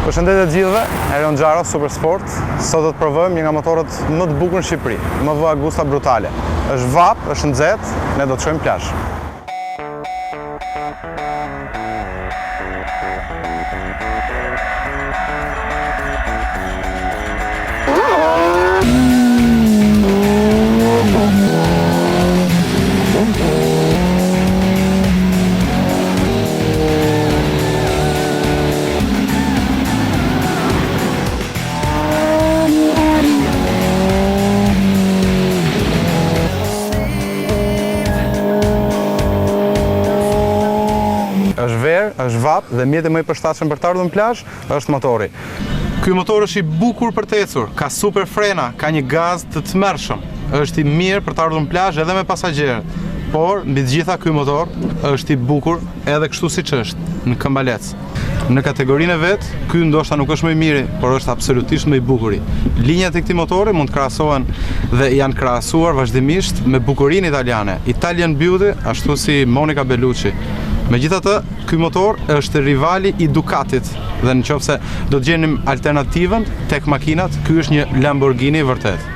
Përshëndetje të gjithëve, Erion Xharo, Super Sport. Sot do të provojmë një nga motorët më të bukur në Shqipëri, MV Agusta Brutale. Është vap, është nxehtë, ne do të shkojmë plazh. Është verë, është vap dhe mjeti më i përshtatshëm për të ardhur në plazh është motori. Ky motor është i bukur për të ecur, ka super frena, ka një gaz të tmerrshëm. Është i mirë për të ardhur në plazh edhe me pasagjerë. Por mbi të gjitha ky motor është i bukur edhe kështu siç është, në këmbalec. Në kategorinë e vet, ky ndoshta nuk është më i miri, por është absolutisht më i bukuri. Linjat e këtij motori mund të krahasohen dhe janë krahasuar vazhdimisht me bukurinë italiane, Italian Beauty, ashtu si Monica Bellucci. Megjithatë, ky motor është rivali i Ducatit dhe nëse do të gjenim alternativën tek makinat, ky është një Lamborghini vërtet.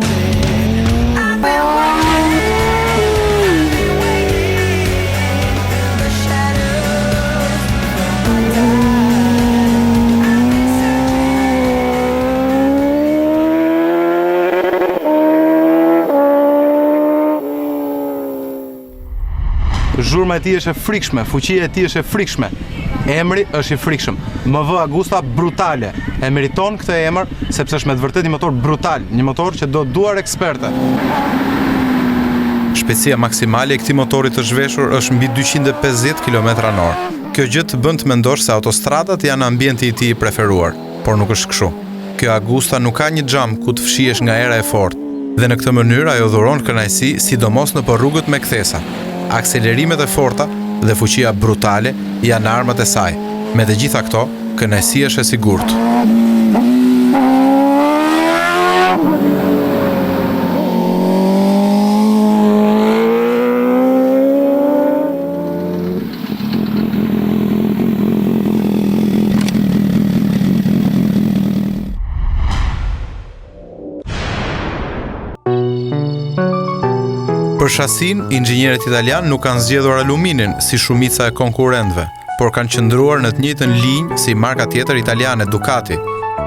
Zhurma e tij është e frikshme, fuqia e tij është e frikshme. Emri është i frikshëm. MV Agusta Brutale. E meriton këtë emër sepse është me të vërtetë një motor brutal, një motor që do duar eksperte. Shpejtësia maksimale e këtij motori të zhveshur është mbi 250 km/h. Kjo gjë të bën të mendosh se autostradat janë ambienti i tij i preferuar, por nuk është kështu. Kjo Agusta nuk ka një xham ku të fshihesh nga era e fortë, dhe në këtë mënyrë ajo dhuron kënaqësi, sidomos nëpër rrugët me kthesa. Akselerimet e forta dhe fuqia brutale janë armat e saj. Me të gjitha këto, kënaqësia është e sigurt. Për shasin, inxhinierët italian nuk kanë zgjedhur aluminin si shumica e konkurrentëve, por kanë qëndruar në të njëjtën linjë si marka tjetër italiane Ducati,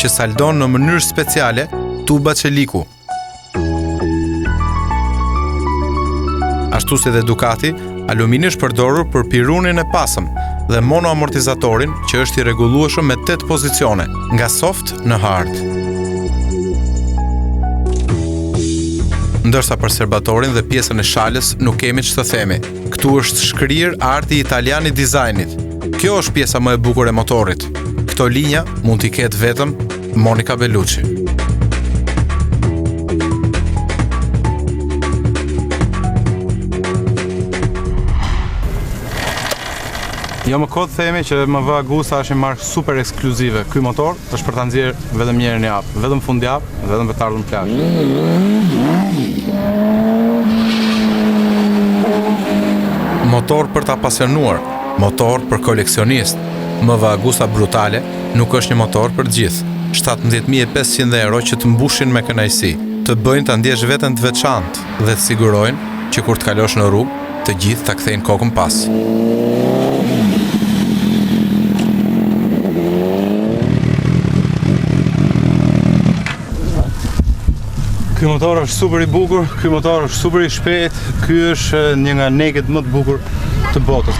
që saldon në mënyrë speciale tuba çeliku. Ashtu si dhe Ducati, alumini është përdorur për pirunin e pasëm dhe monoamortizatorin që është i rregullueshëm me 8 pozicione, nga soft në hard. Ndërsa për serbatorin dhe pjesën e shalës nuk kemi ç'të themi. Ktu është shkrir arti italian i dizajnit. Kjo është pjesa më e bukur e motorit. Këto linja mund t'i ketë vetëm Monica Bellucci. Jo më kot themi që MV Agusta është një markë super ekskluzive. Ky motor është për ta nxjerrë vetëm një herë në javë, vetëm fundjavë, vetëm për të ardhur në plazh. Motor për ta pasionuar, motor për koleksionist. MV Agusta Brutale nuk është një motor për gjithë. 17.500 euro që të mbushin me kënaqësi, të bëjnë ta ndjesh veten të veçantë dhe të sigurojnë që kur të kalosh në rrugë, të gjithë ta kthejnë kokën pas. Ky motor është super i bukur, ky motor është super i shpejt, ky është një nga negët më të bukur të botës.